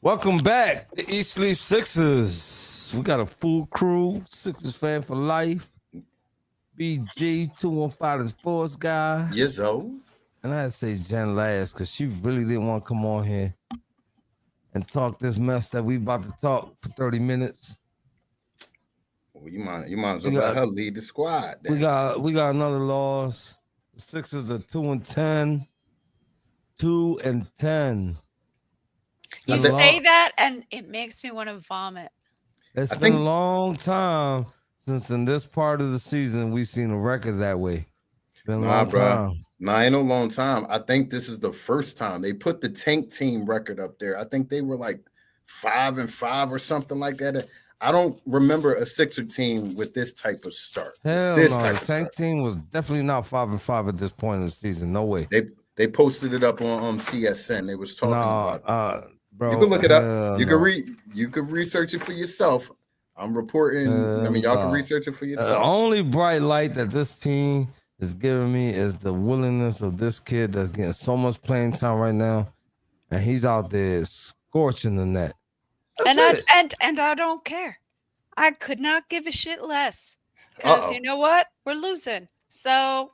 Welcome back to East Sleep Sixers. We got a full crew, Sixers fan for life. BG 215 is sports guy. Yes, so. And I had to say Jen last because she really didn't want to come on here and talk this mess that we about to talk for 30 minutes. Well, you might as We well let got her lead the squad we then. got we got another loss. The Sixers are 2-10. 2-10. I You think say that, and it makes me want to vomit. It's I been a think long time since in this part of the season we've seen a record that way. It's been a nah, long bruh. time. Nah, ain't no long time. I think this is the first time they put the tank team record up there. I think they were like 5-5 or something like that. I don't remember a Sixer team with this type of start. With Hell this no, type the of tank start. team was definitely not 5-5 at this point in the season. No way. They posted it up on CSN. They was No, talking about it. You can bro, look it up. hell You can no. research it for yourself. I'm reporting. I mean, y'all can No. research it for The yourself. only bright light that this team is giving me is the willingness of this kid that's getting so much playing time right now, and he's out there scorching the net. That's And I it. and I don't care. I could not give a shit less. Uh Because you oh. know what? We're losing. So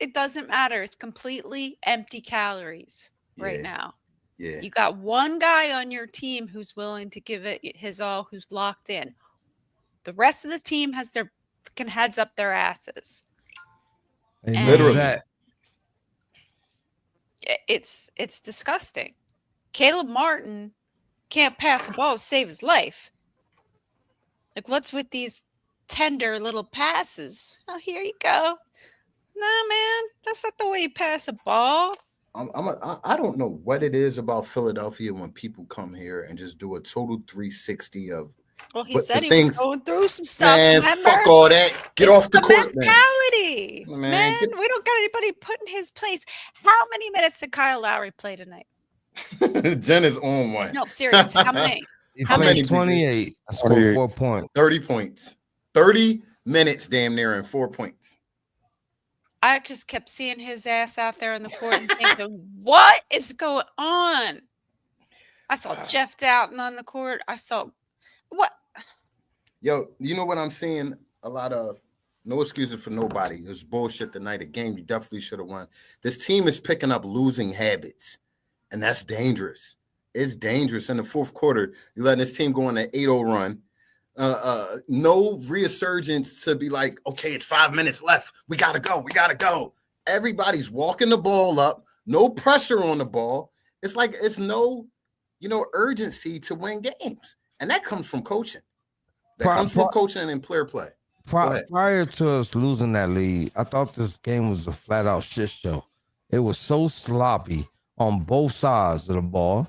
it doesn't matter. It's completely empty calories right Yeah. now. Yeah. You got one guy on your team who's willing to give it his all, who's locked in. The rest of the team has their freaking heads up their asses. Amen to Literally. And that. it's disgusting. Caleb Martin can't pass a ball to save his life. Like, what's with these tender little passes? Oh, here you go. Nah, man, that's not the way you pass a ball. I don't know what it is about Philadelphia when people come here and just do a total 360 of Well, he what the said he was things. going through some stuff, Man, fuck remember? all that. Get It's off the the court, man. mentality. Man, Man, we don't got anybody put in his place. How many minutes did Kyle Lowry play tonight? get Jen is on one. No, I'm serious. How many? He How played many, many? BG? 28 and scored 28. 4 points. 30 points. 30 minutes damn near and 4 points. I just kept seeing his ass out there on the court and thinking, what is going on? I saw Jeff Doughton on the court. I saw what? Yo, you know what I'm seeing? A lot of no excuses for nobody. It was bullshit tonight. A game you definitely should have won. This team is picking up losing habits, and that's dangerous. It's dangerous in the fourth quarter. You letting this team go on an 8-0 run. No resurgence to be like, okay, it's 5 minutes left. We gotta go. We gotta go. Everybody's walking the ball up. No pressure on the ball. It's like it's no, urgency to win games, and that comes from coaching. That Pri- comes from pri- coaching and player play. Go ahead. Prior to us losing that lead, I thought this game was a flat out shit show. It was so sloppy on both sides of the ball.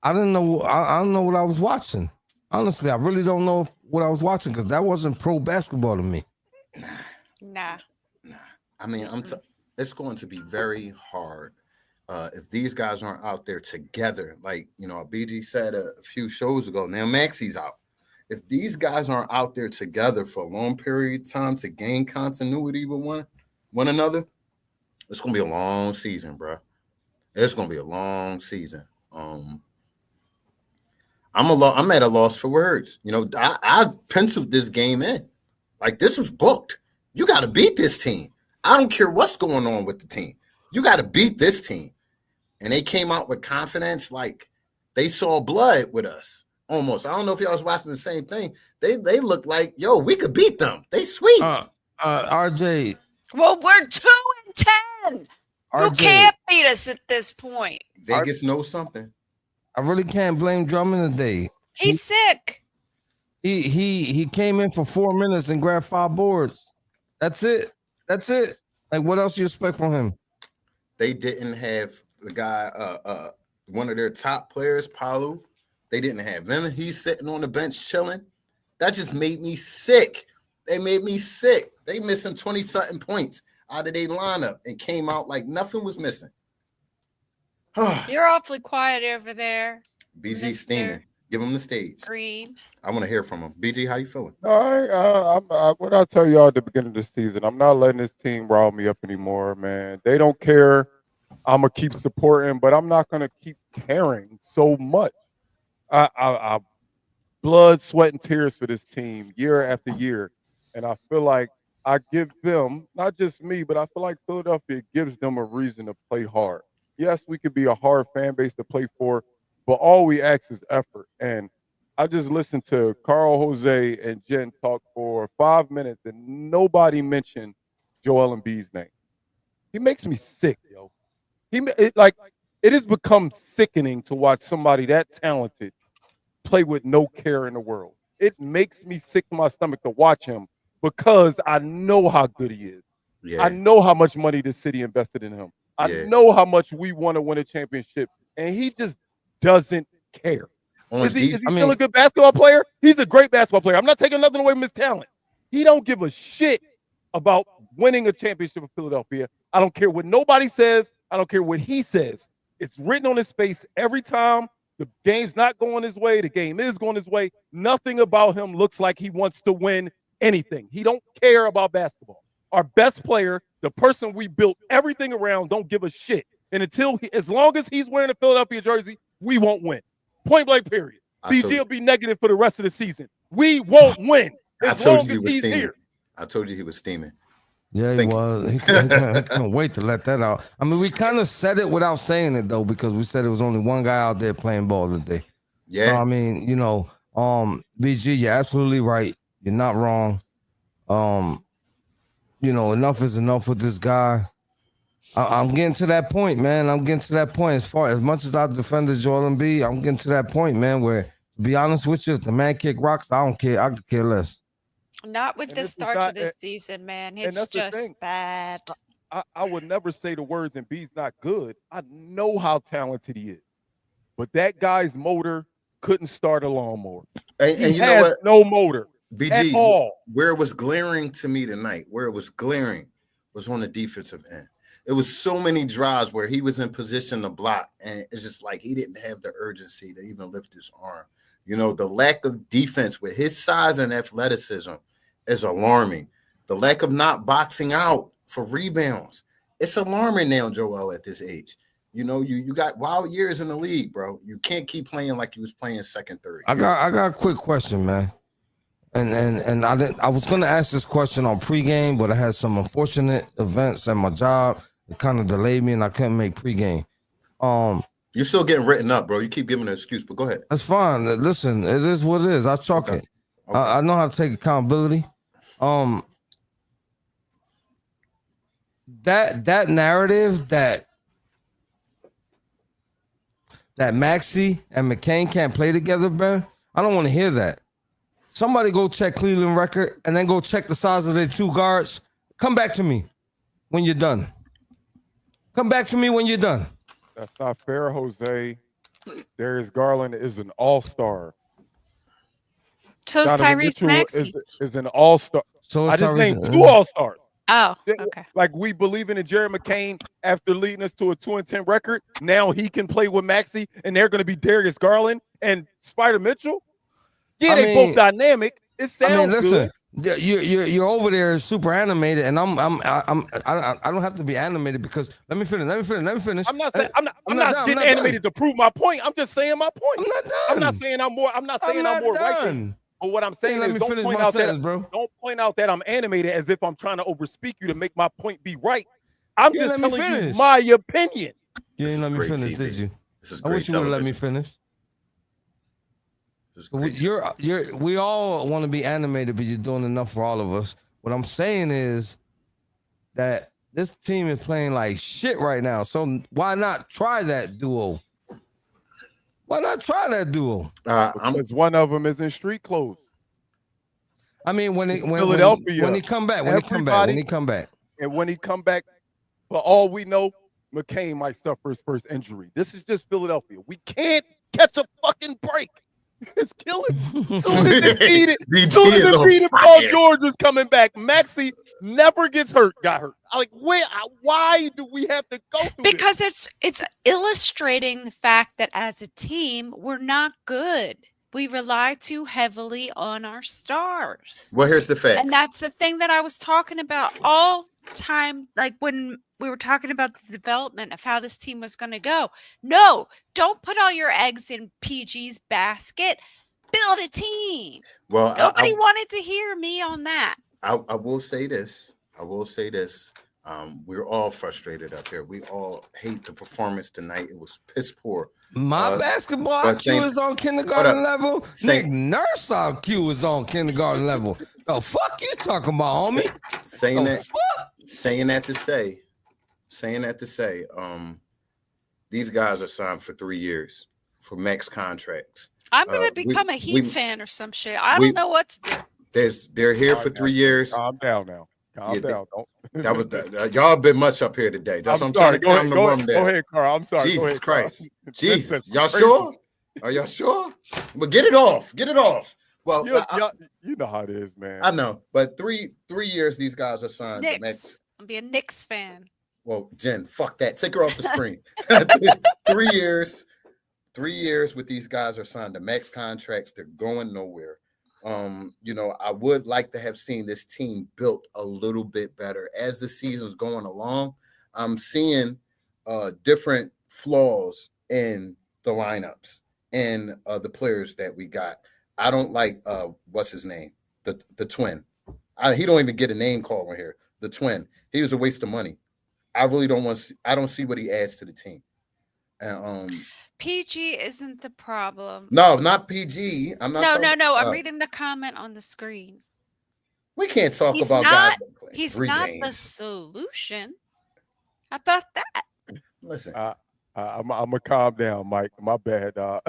I didn't know. I don't know what I was watching. Honestly, I really don't know what I was watching because that wasn't pro basketball to me. Nah. Nah. I mean, it's going to be very hard if these guys aren't out there together. Like, BG said a few shows ago, now Maxi's out. If these guys aren't out there together for a long period of time to gain continuity with one another, it's gonna be a long season, bro. It's gonna be a long season. I'm at a loss for words. I penciled this game in. Like, this was booked. You got to beat this team. I don't care what's going on with the team. You got to beat this team. And they came out with confidence, like they saw blood with us. Almost. I don't know if y'all was watching the same thing. They look like, yo, we could beat them. They sweet. RJ, Well, we're 2-10. You RJ, can't beat us at this point. Vegas knows something. I really can't blame Drummond today. He's sick. He came in for 4 minutes and grabbed 5 boards. That's it. Like, what else you expect from him? They didn't have the guy, one of their top players, Palu. They didn't have him. He's sitting on the bench chilling. That just made me sick. They made me sick. They missing 20-something points out of their lineup and came out like nothing was missing. You're awfully quiet over there, BG Mr. steaming. Give him the stage. Green. I want to hear from him. BG, how you feeling? What I tell y'all at the beginning of the season, I'm not letting this team rile me up anymore, man. They don't care I'm gonna keep supporting, but I'm not gonna keep caring so much. I blood, sweat, and tears for this team year after year, and I feel like I give them, not just me, but I feel like Philadelphia gives them a reason to play hard. Yes, we could be a hard fan base to play for, but all we ask is effort. And I just listened to Carl Jose and Jen talk for 5 minutes, and nobody mentioned Joel Embiid's name. He makes me sick, yo. It has become sickening to watch somebody that talented play with no care in the world. It makes me sick to my stomach to watch him because I know how good he is. Yeah. I know how much money the city invested in him. I know how much we want to win a championship, and he just doesn't care. Is he still a good basketball player? He's a great basketball player. I'm not taking nothing away from his talent. He don't give a shit about winning a championship in Philadelphia. I don't care what nobody says. I don't care what he says. It's written on his face every time. The game's not going his way. The game is going his way. Nothing about him looks like he wants to win anything. He don't care about basketball. Our best player, the person we built everything around, don't give a shit. And as long as he's wearing a Philadelphia jersey, we won't win. Point blank, period. BG will be negative for the rest of the season. We won't win as long as he's here. I told you he was steaming. Yeah, he was. He couldn't wait to let that out. I mean, we kind of said it without saying it, though, because we said there was only one guy out there playing ball today. Yeah. So, I mean, BG, you're absolutely right. You're not wrong. Enough is enough with this guy. I'm getting to that point, man. I'm getting to that point. As much as I defended Joel Embiid, I'm getting to that point, man, where, to be honest with you, if the man kick rocks, I don't care. I could care less. Not with the start to this season, man. It's just bad. I would never say the words Embiid's not good. I know how talented he is. But that guy's motor couldn't start a lawnmower. And he has no motor BG, at all. Where it was glaring to me tonight, was on the defensive end. It was so many drives where he was in position to block, and it's just like he didn't have the urgency to even lift his arm. The lack of defense with his size and athleticism is alarming. The lack of not boxing out for rebounds. It's alarming now, Joel, at this age. You got wild years in the league, bro. You can't keep playing like you was playing second, third. I got a quick question, man. And I was gonna ask this question on pregame, but I had some unfortunate events at my job. It kind of delayed me, and I couldn't make pregame. You're still getting written up, bro. You keep giving an excuse, but go ahead. That's fine. Listen, it is what it is. I chalk it. Okay. I know how to take accountability. That narrative that Maxey and McCain can't play together, bro. I don't want to hear that. Somebody go check Cleveland record and then go check the size of their two guards. Come back to me when you're done. Come back to me when you're done. That's not fair, Jose. Darius Garland is an all-star. So is Tyrese Maxey. Is an all-star. So I just named two all-stars. Oh, okay. Like we believing in Jared McCain after leading us to a 2-10 record. Now he can play with Maxey, and they're going to be Darius Garland and Spider Mitchell. Yeah, they both dynamic. It sounds listen, good. You're over there super animated, and I don't have to be animated because let me finish. I'm not saying I'm not getting animated to prove my point. I'm just saying my point. I'm not done. I'm not saying I'm more righteous. But what I'm saying is don't point out that I'm animated as if I'm trying to overspeak you to make my point be right. I'm just telling you my opinion. You didn't let me finish, did you? I wish you would have let me finish. We all want to be animated, but you're doing enough for all of us. What I'm saying is that this team is playing like shit right now. So why not try that duo? Because one of them is in street clothes. I mean, when he come back, and when he come back, for all we know, McCain might suffer his first injury. This is just Philadelphia. We can't catch a fucking break. It's killing. Soon as Embiid Paul George is coming back, Maxey never got hurt. Like, why do we have to go through because this? It's illustrating the fact that as a team, we're not good. We rely too heavily on our stars. Well, here's the fact. And that's the thing that I was talking about all time, like when we were talking about the development of how this team was going to go. No, don't put all your eggs in PG's basket. Build a team. Well, nobody wanted to hear me on that. I will say this. We're all frustrated up here. We all hate the performance tonight. It was piss poor. My basketball IQ is on kindergarten level. Nick Nurse IQ is on kindergarten level. The fuck you talking about, homie? Saying that to say, these guys are signed for 3 years for max contracts. I'm gonna become a Heat fan or some shit. I don't know what to do. They're here for 3 years. Calm down now. Calm down. Y'all been much up here today. That's what I'm trying to calm the room down. Go ahead, Carl. I'm sorry. Jesus Christ. Jesus. Y'all sure? Are y'all sure? But get it off. Get it off. Well, you know how it is, man. I know, but 3 years these guys are signed. Knicks. I'll be a Knicks fan. Well, Jen, fuck that. Take her off the screen. 3 years. 3 years with these guys are signed to max contracts. They're going nowhere. I would like to have seen this team built a little bit better as the season's going along. I'm seeing different flaws in the lineups and the players that we got. I don't like what's his name, the twin. He don't even get a name call in here. The twin. He was a waste of money. I really don't want. I don't see what he adds to the team. And PG isn't the problem. No, not PG. I'm not. No. I'm reading the comment on the screen. We can't talk about guys. He's not the solution. How about that? Listen, I'm gonna calm down, Mike. My bad, dog.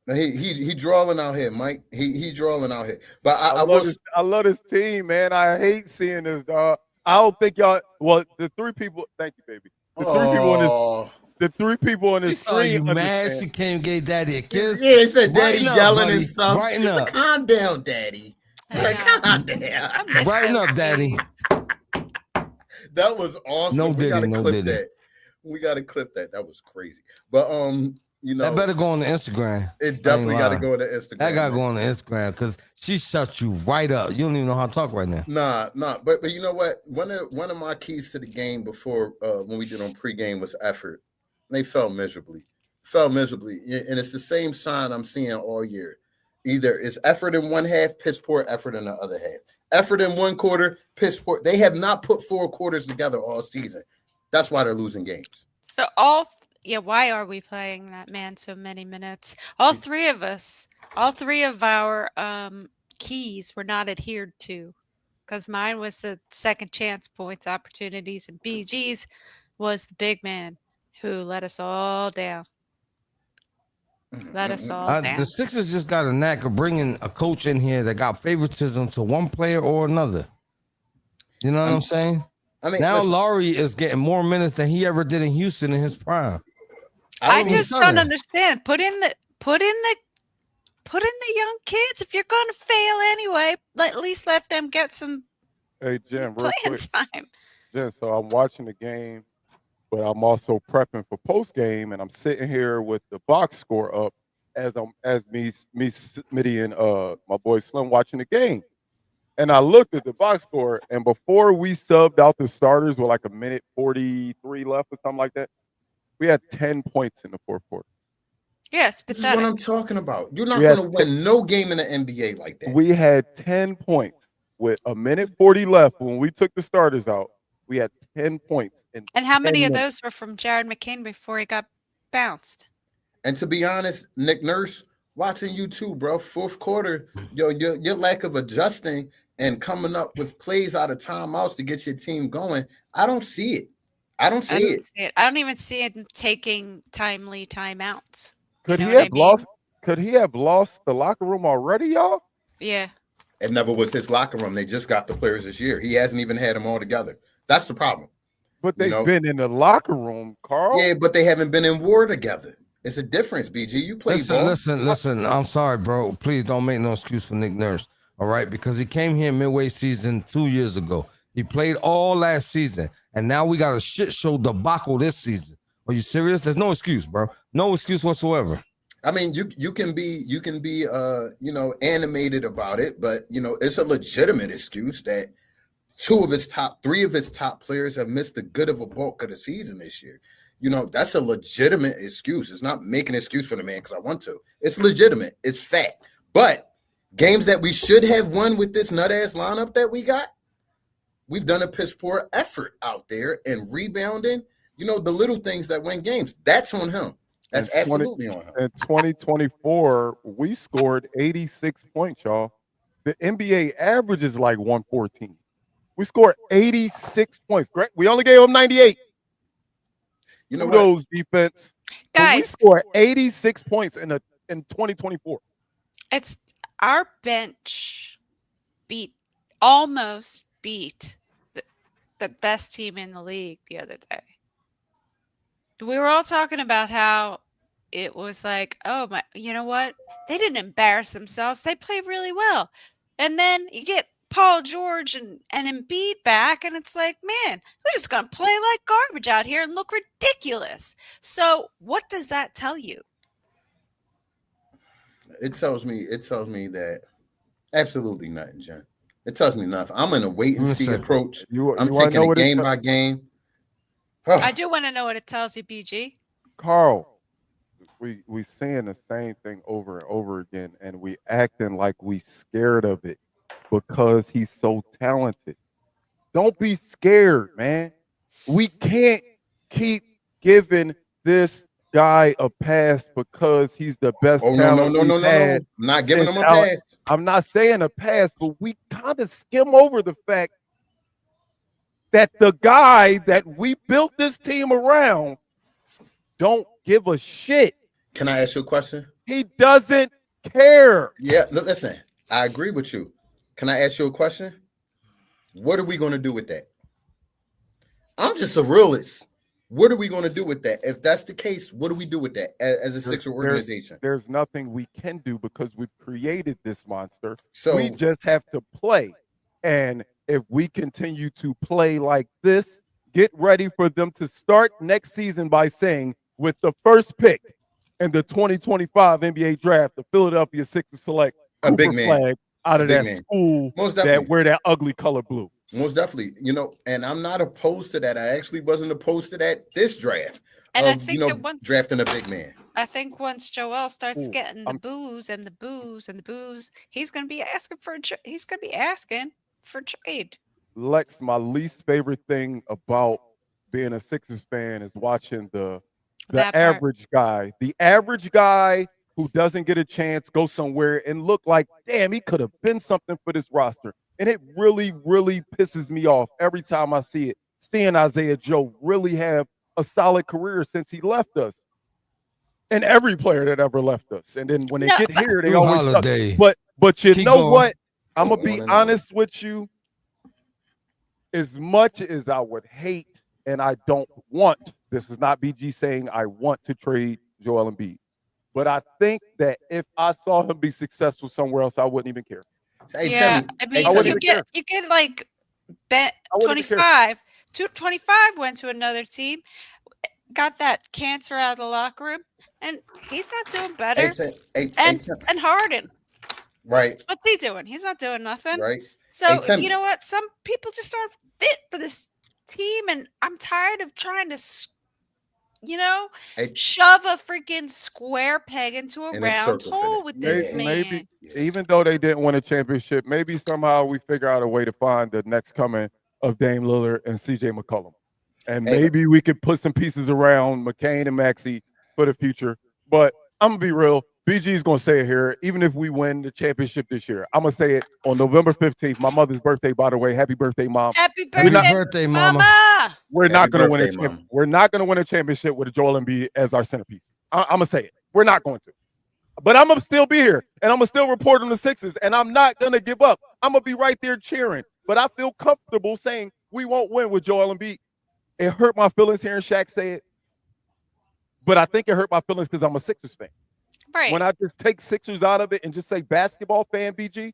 He drawing out here, Mike. He drawing out here. But I love this team, man. I hate seeing this, dog. I don't think y'all. Well, the 3 people. Thank you, baby. The 3 people on this screen. You mad? She came and gave Daddy a kiss. Yeah, he said Daddy yelling and stuff. Brighten up. Like, calm down, Daddy. Like, calm down. Brighten up, Daddy. That was awesome. No we Diddy, gotta clip that. We gotta clip that. That was crazy. But that better go on the Instagram. It definitely got to go on the Instagram. That got to go on the Instagram because she shut you right up. You don't even know how to talk right now. Nah. But you know what? One of my keys to the game before when we did on pregame was effort. They fell miserably, and it's the same sign I'm seeing all year. Either it's effort in one half, piss poor effort in the other half. Effort in one quarter, piss poor. They have not put 4 quarters together all season. That's why they're losing games. So why are we playing that man so many minutes? All 3 of us, all 3 of our keys were not adhered to, because mine was the second chance points, opportunities, and BG's was the big man who let us all down. The Sixers just got a knack of bringing a coach in here that got favoritism to one player or another. You know what I'm saying? I mean, now Laurie is getting more minutes than he ever did in Houston in his prime. I just don't understand. Put in the young kids. If you're going to fail anyway, at least let them get some Jen, playing time. Jen, so I'm watching the game, but I'm also prepping for post game, and I'm sitting here with the box score up as me, Smitty, and my boy Slim watching the game. And I looked at the box score, and before we subbed out the starters with like a minute 43 left or something like that, we had 10 points in the 4th quarter. Yes, this is what I'm talking about. You're not going to win no game in the NBA like that. We had 10 points with a minute 40 left when we took the starters out. We had 10 points. And how many of those were from Jared McCain before he got bounced? And to be honest, Nick Nurse, watching you too, bro. 4th quarter, your lack of adjusting and coming up with plays out of timeouts to get your team going, I don't see it. I don't see it. I don't even see him taking timely timeouts. Could he have lost the locker room already, y'all? Yeah. It never was his locker room. They just got the players this year. He hasn't even had them all together. That's the problem. But they've been in the locker room, Carl. Yeah, but they haven't been in war together. It's a difference, BG. You play ball. Listen. I'm sorry, bro. Please don't make no excuse for Nick Nurse. All right, because he came here midway season 2 years ago. He played all last season, and now we got a shit show debacle this season. Are you serious? There's no excuse, bro. No excuse whatsoever. I mean, you can be animated about it, but it's a legitimate excuse that Three of his top players have missed the good of a bulk of the season this year. That's a legitimate excuse. It's not making an excuse for the man because I want to. It's legitimate. It's fact. But games that we should have won with this nut-ass lineup that we got, we've done a piss-poor effort out there and rebounding. The little things that win games. That's on him. That's absolutely on him. In 2024, we scored 86 points, y'all. The NBA average is like 114. We scored 86 points. Correct? We only gave them 98. Those defense. Guys, we scored 86 points in 2024. It's our bench almost beat the best team in the league the other day. We were all talking about how it was like, oh my, you know what? They didn't embarrass themselves. They played really well. And then you get Paul George and Embiid back, and it's like, man, we're just going to play like garbage out here and look ridiculous. So what does that tell you? It tells me that absolutely nothing, Jen. It tells me nothing. I'm in a wait-and-see approach. I'm taking it game by game. I do want to know what it tells you, BG. Carl, we saying the same thing over and over again, and we acting like we scared of it because he's so talented. Don't be scared, man. We can't keep giving this guy a pass because he's the best talent. No. I'm not giving him a pass. I'm not saying a pass, but we kind of skim over the fact that the guy that we built this team around don't give a shit. Can I ask you a question? He doesn't care. Yeah, listen, I agree with you. Can I ask you a question? What are we going to do with that? I'm just a realist. What are we going to do with that? If that's the case, what do we do with that as a Sixer organization? There's nothing we can do because we've created this monster. So we just have to play. And if we continue to play like this, get ready for them to start next season by saying, with the first pick in the 2025 NBA draft, the Philadelphia Sixers select a big man flag out of that school that wear that ugly color blue. Most definitely, and I'm not opposed to that. I actually wasn't opposed to that this draft. And I think that once drafting a big man. I think once Joel starts getting the booze, he's going to be asking for trade. Lex, my least favorite thing about being a Sixers fan is watching the average guy who doesn't get a chance go somewhere and look like, damn, he could have been something for this roster. And it really, really pisses me off every time I see it. Seeing Isaiah Joe really have a solid career since he left us. And every player that ever left us. And then when they get here, they always suck. But you know what? I'm going to be honest with you. As much as I would hate and I don't want, this is not BG saying I want to trade Joel Embiid. But I think that if I saw him be successful somewhere else, I wouldn't even care. Yeah, I mean, you get like bet 25. 25 went to another team, got that cancer out of the locker room, and he's not doing better. And Harden, right? What's he doing? He's not doing nothing, right? So you know what? Some people just aren't fit for this team, and I'm tired of trying to, shove a freaking square peg into a round hole with this man. Maybe, even though they didn't win a championship, maybe somehow we figure out a way to find the next coming of Dame Lillard and CJ McCollum. And maybe we could put some pieces around McCain and Maxey for the future. But I'm going to be real. BG is going to say it here. Even if we win the championship this year, I'm going to say it on November 15th, my mother's birthday, by the way. Happy birthday, Mom. Happy birthday, Mama. We're not going to win a championship. We're not going to win a championship with Joel Embiid as our centerpiece. I'm going to say it. We're not going to. But I'm going to still be here, and I'm going to still report on the Sixers, and I'm not going to give up. I'm going to be right there cheering. But I feel comfortable saying we won't win with Joel Embiid. It hurt my feelings hearing Shaq say it. But I think it hurt my feelings because I'm a Sixers fan. Right. When I just take Sixers out of it and just say basketball fan, BG,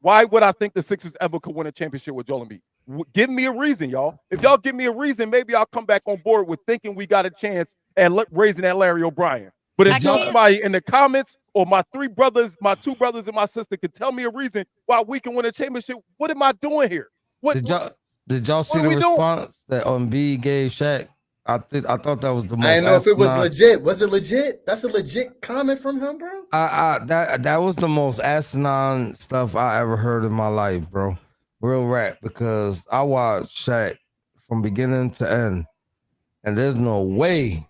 why would I think the Sixers ever could win a championship with Joel Embiid? Give me a reason, y'all. If y'all give me a reason, maybe I'll come back on board with thinking we got a chance at raising that Larry O'Brien. But if somebody in the comments or my two brothers and my sister could tell me a reason why we can win a championship, what am I doing here? Did y'all see the response that Embiid gave Shaq? I thought that was the most. I didn't know if it was legit. Was it legit? That's a legit comment from him, bro. That was the most asinine stuff I ever heard in my life, bro. Real rap, because I watched Shaq from beginning to end, and there's no way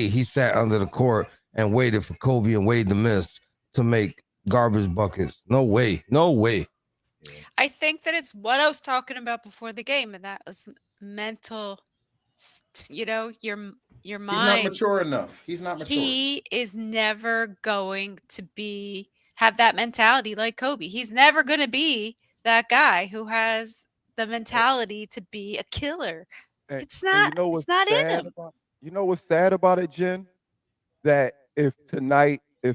he sat under the court and waited for Kobe and Wade to miss to make garbage buckets. No way. I think that it's what I was talking about before the game, and that was mental. Your mind. He's not mature enough. He is never going to have that mentality like Kobe. He's never going to be that guy who has the mentality to be a killer. It's not. It's not in him. You know what's sad about it, Jen? That if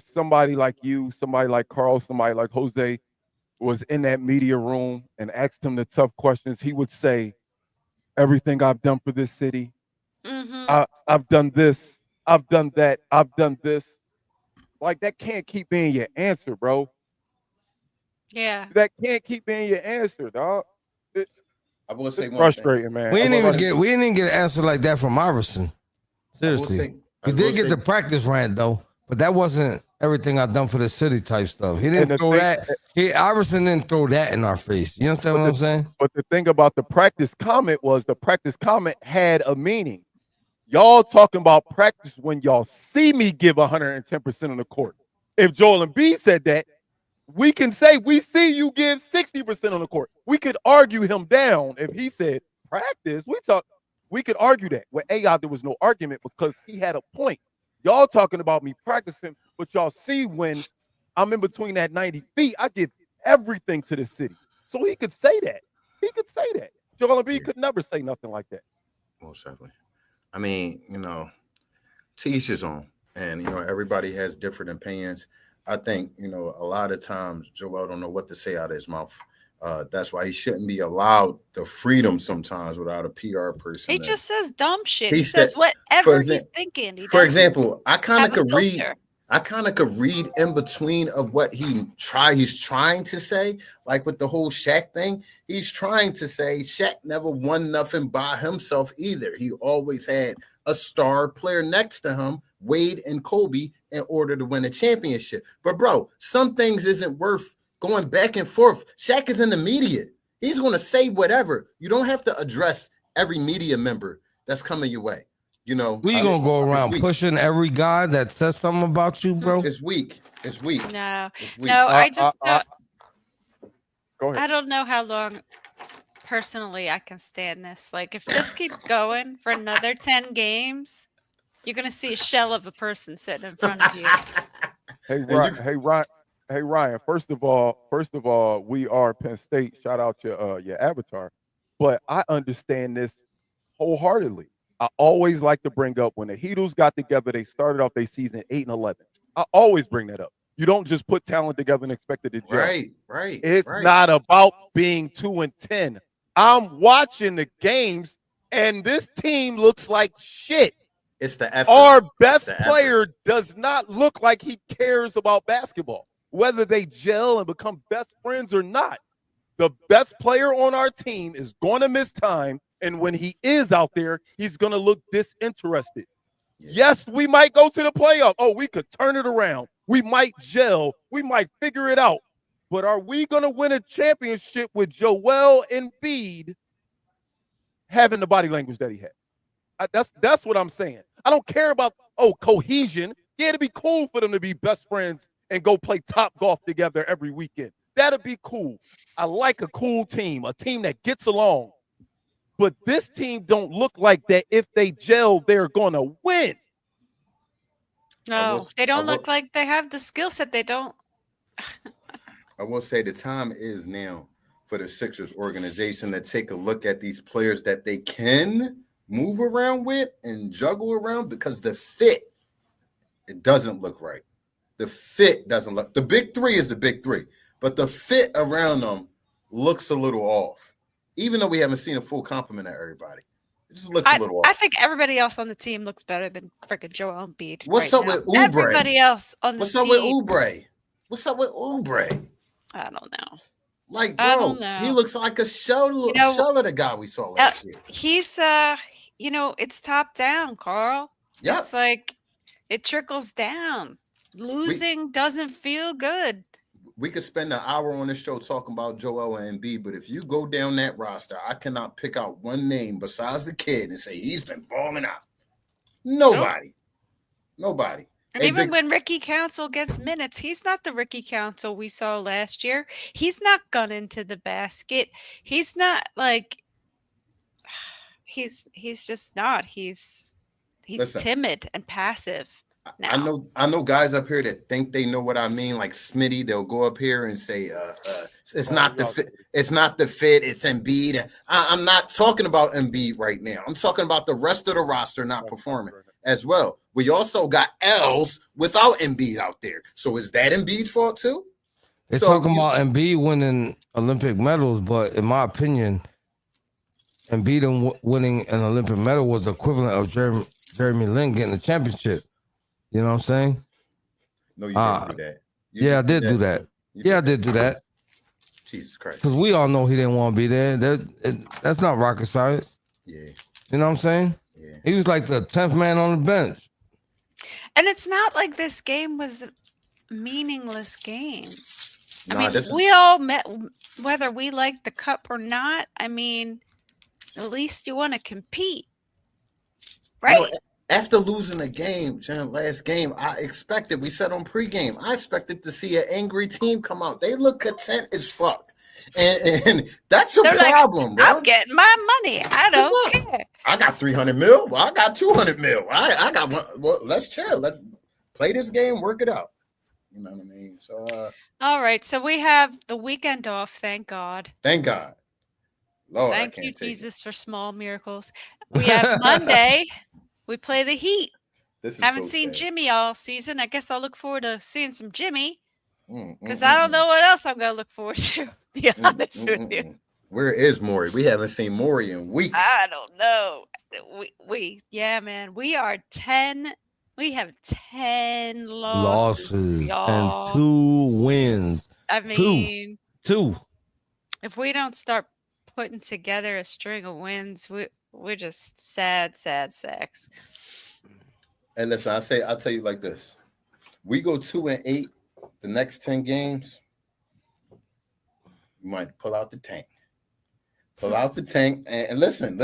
somebody like you, somebody like Carl, somebody like Jose was in that media room and asked him the tough questions, he would say, everything I've done for this city, I've done this, I've done that, I've done this. Like, that can't keep being your answer, bro. Yeah. That can't keep being your answer, dog. I will say one frustrating, thing. Man. We didn't even get an answer like that from Iverson. Seriously. He did get the practice rant, though, but that wasn't everything I've done for the city type stuff. He didn't throw that. Iverson didn't throw that in our face. You understand what I'm saying? But the thing about the practice comment was the practice comment had a meaning. Y'all talking about practice when y'all see me give 110% on the court. If Joel Embiid said that, we can say we see you give 60% on the court. We could argue him down if he said practice. We could argue that. With AI, there was no argument because he had a point. Y'all talking about me practicing, but y'all see when I'm in between that 90 feet, I give everything to the city. So he could say that. Joel Embiid could never say nothing like that. Most definitely. I mean, to each his own. And, everybody has different opinions. I think, a lot of times Joel don't know what to say out of his mouth. That's why he shouldn't be allowed the freedom sometimes without a PR person. He just says dumb shit. He says whatever he's thinking. For example, I kind of could read in between of what he's trying to say, like with the whole Shaq thing. He's trying to say Shaq never won nothing by himself either. He always had a star player next to him, Wade and Kobe, in order to win a championship. But bro, some things isn't worth going back and forth. Shaq is in the media. He's going to say whatever. You don't have to address every media member that's coming your way. We going to go around pushing every guy that says something about you, bro? It's weak. No, I just don't. Go ahead. I don't know how long personally I can stand this. Like, if this keeps going for another 10 games, you're going to see a shell of a person sitting in front of you. Hey Ryan, first of all, we are Penn State. Shout out your avatar. But I understand this wholeheartedly. I always like to bring up when the Heatles got together, they started off their season 8-11. I always bring that up. You don't just put talent together and expect it to gel. Right. It's not about being 2-10. I'm watching the games, and this team looks like shit. It's the effort. Our best player does not look like he cares about basketball, whether they gel and become best friends or not. The best player on our team is going to miss time, and when he is out there, he's going to look disinterested. Yes, we might go to the playoff. Oh, we could turn it around. We might gel. We might figure it out. But are we going to win a championship with Joel Embiid having the body language that he had? That's what I'm saying. I don't care about, cohesion. Yeah, it'd be cool for them to be best friends and go play top golf together every weekend. That'd be cool. I like a cool team, a team that gets along. But this team don't look like that. If they gel, they're going to win. No, they don't look like they have the skill set. They don't. I will say the time is now for the Sixers organization to take a look at these players that they can move around with and juggle around, because the fit, it doesn't look right. The fit doesn't look. The big three is the big three, but the fit around them looks a little off. Even though we haven't seen a full complement of everybody, it just looks a little off. I think everybody else on the team looks better than freaking Joel Embiid. What's up with Oubre? Everybody else on the team. What's up with Oubre? I don't know. Like, I bro, don't know. he looks like a shell of the guy we saw last year. He's it's top down, Carl. Yep. It's like it trickles down. Losing doesn't feel good. We could spend an hour on this show talking about Joel and Embiid, but if you go down that roster, I cannot pick out one name besides the kid and say he's been balling out. Nobody. And even when Ricky Council gets minutes, he's not the Ricky Council we saw last year. He's not gunning to the basket. He's not like he's just not. He's timid and passive. Now. I know guys up here that think they know what I mean, like Smitty. They'll go up here and say, "It's not the fit. It's not the fit. It's Embiid." I'm not talking about Embiid right now. I'm talking about the rest of the roster not performing as well. We also got L's without Embiid out there. So is that Embiid's fault too? They're talking about Embiid winning Olympic medals, but in my opinion, Embiid winning an Olympic medal was the equivalent of Jeremy Lin getting the championship. You know what I'm saying? No, you didn't do that. I did do that. I did do that. Jesus Christ. Because we all know he didn't want to be there. That's not rocket science. Yeah. You know what I'm saying? Yeah. He was like the 10th man on the bench. And it's not like this game was a meaningless game. We all met, whether we liked the cup or not. I mean, at least you want to compete. Right? After losing a game, last game, we said on pregame, I expected to see an angry team come out. They look content as fuck. And that's a problem, bro. I'm getting my money. I don't care. I got 300 mil. Well, I got 200 mil. I got one. Well, let's chill. Let's play this game, work it out. You know what I mean? So, all right. So we have the weekend off. Thank God. Thank God. Lord, thank you, Jesus, for small miracles. We have Monday. We play the Heat. Haven't seen Jimmy all season. I guess I'll look forward to seeing some Jimmy because I don't know what else I'm going to look forward to, be honest with you. Where is Maury? We haven't seen Maury in weeks. I don't know. Man, we are 10. We have 10 losses and 2 wins. I mean, 2. If we don't start putting together a string of wins, we're just sad sacks. And listen, I'll tell you like this: we go 2-8, the next 10 games, you might pull out the tank. Pull out the tank and listen.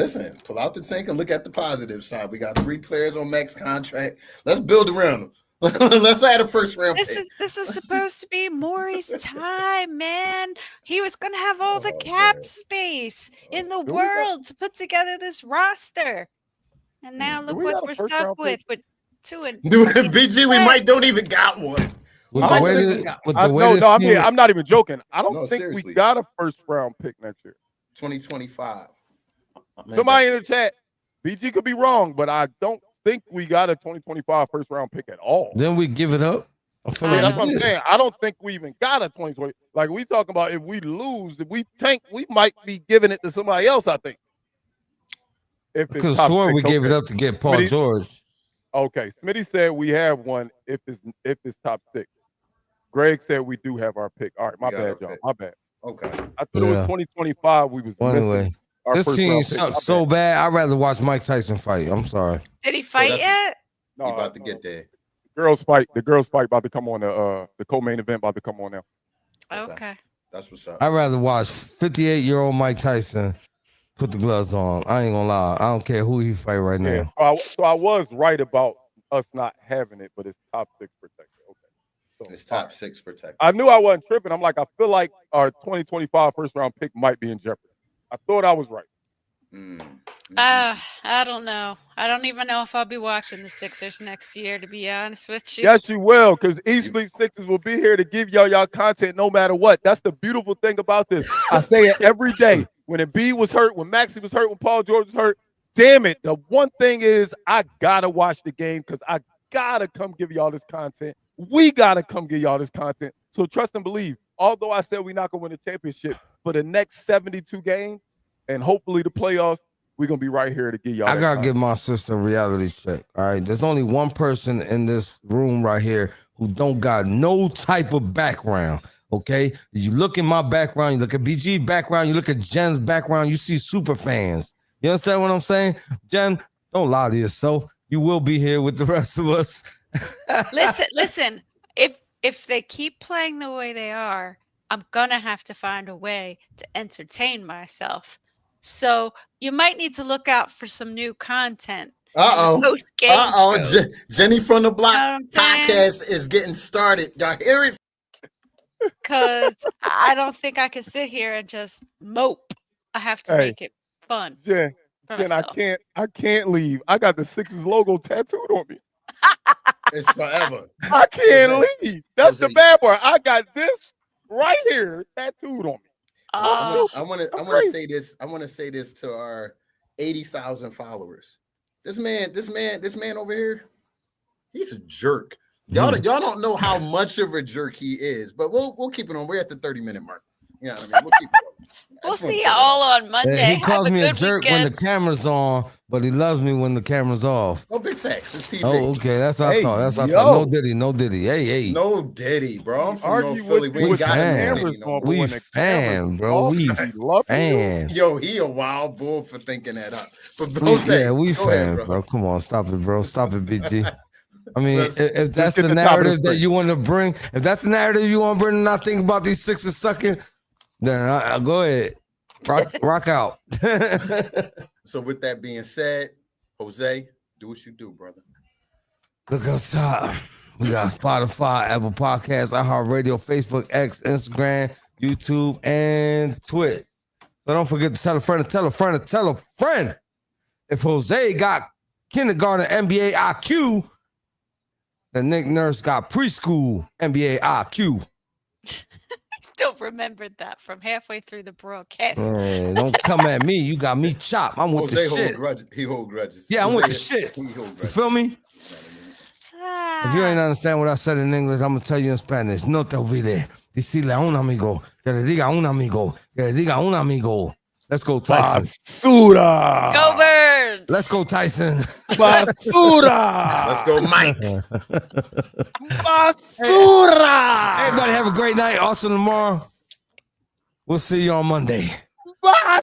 Pull out the tank and look at the positive side. We got 3 players on max contract. Let's build around them. Let's add a first round. This is supposed to be Maury's time, man. He was going to have all the cap space in the world to put together this roster, and now look what we're stuck with. But BG, we might don't even got one. I'm not even joking. I don't think seriously. We got a first round pick next year. 2025. Somebody in the chat, BG could be wrong, but I don't think we got a 2025 first round pick at all. Then we give it up. That's what I'm saying. I don't think we even got a 2020. Like we talking about, if we lose, if we tank, we might be giving it to somebody else. I think. Because swear we gave it up to get Paul George. Okay, Smitty said we have one if it's top 6. Greg said we do have our pick. All right, my bad, John. My bad. Okay. I thought it was 2025. We was missing. This team sucks so bad. I'd rather watch Mike Tyson fight. I'm sorry. Did he fight yet? No, about to get there. The girls fight about to come on the co-main event about to come on now. Okay. That's what's up. I'd rather watch 58-year-old Mike Tyson put the gloves on. I ain't gonna lie. I don't care who he fight right now. So I was right about us not having it, but it's top 6 protected. Okay. So it's top 6 protected. I knew I wasn't tripping. I'm like, I feel like our 2025 first round pick might be in jeopardy. I thought I was right. I don't know. I don't even know if I'll be watching the Sixers next year, to be honest with you. Yes, you will, because Sleep Sixers will be here to give y'all content no matter what. That's the beautiful thing about this. I say it every day. When Embiid was hurt, when Maxey was hurt, when Paul George was hurt, damn it. The one thing is I got to watch the game because I got to come give y'all this content. We got to come give y'all this content. So trust and believe. Although I said we're not going to win the championship, for the next 72 games and hopefully the playoffs, we're going to be right here to give y'all I got to give my sister a reality check, all right? There's only one person in this room right here who don't got no type of background Okay, you look in my background, you look at BG background, you look at Jen's background, you see super fans. You understand what I'm saying? Jen, don't lie to yourself. You will be here with the rest of us. Listen. If they keep playing the way they are, I'm gonna have to find a way to entertain myself. So you might need to look out for some new content. Post-game shows. Jenny from the Block You know what I'm saying? podcast is getting started. Y'all hear it? Because I don't think I can sit here and just mope. I have to make it fun. Jen, I can't leave. I got the Sixers logo tattooed on me. It's forever. I can't leave. That's the bad part. I got this right here tattooed on me. I want to say this. I want to say this to our 80,000 followers. This man over here, he's a jerk. Y'all don't know how much of a jerk he is, but we'll keep it on. We're at the 30-minute mark. You know what I mean? We'll keep it on. We'll see you all on Monday. Yeah, he calls me a jerk when the camera's on, but he loves me when the camera's off. No big facts. It's TV. Oh, okay. That's what I thought. That's what I thought. No Diddy. Hey. No Diddy, bro. I'm from North Philly. We ain't got cameras on. We fan, bro. We fan. Yo, he a wild bull for thinking that up. But we fan, bro. Come on, stop it, bro. Stop it, BG. I mean, if that's the narrative that you want to bring, if that's the narrative you want to bring and not think about these Sixers sucking, then I'll go ahead. Rock out. So with that being said, Jose, do what you do, brother. Look outside. We got Spotify, Apple Podcasts, iHeartRadio, Facebook, X, Instagram, YouTube, and Twitch. So don't forget to tell a friend to tell a friend to tell a friend. If Jose got kindergarten NBA IQ, then Nick Nurse got preschool NBA IQ. Still remembered that from halfway through the broadcast. Don't come at me. You got me chopped. I'm with the shit. He hold grudges. Yeah, I'm with the shit. You feel me? If you ain't understand what I said in English, I'm going to tell you in Spanish. No te olvides decirle a un amigo que le diga a un amigo que le diga a un amigo. Let's go, Tyson. Basura. Go Birds. Let's go, Tyson. Basura. Let's go, Mike. Basura. Everybody have a great night. Also tomorrow, we'll see you on Monday.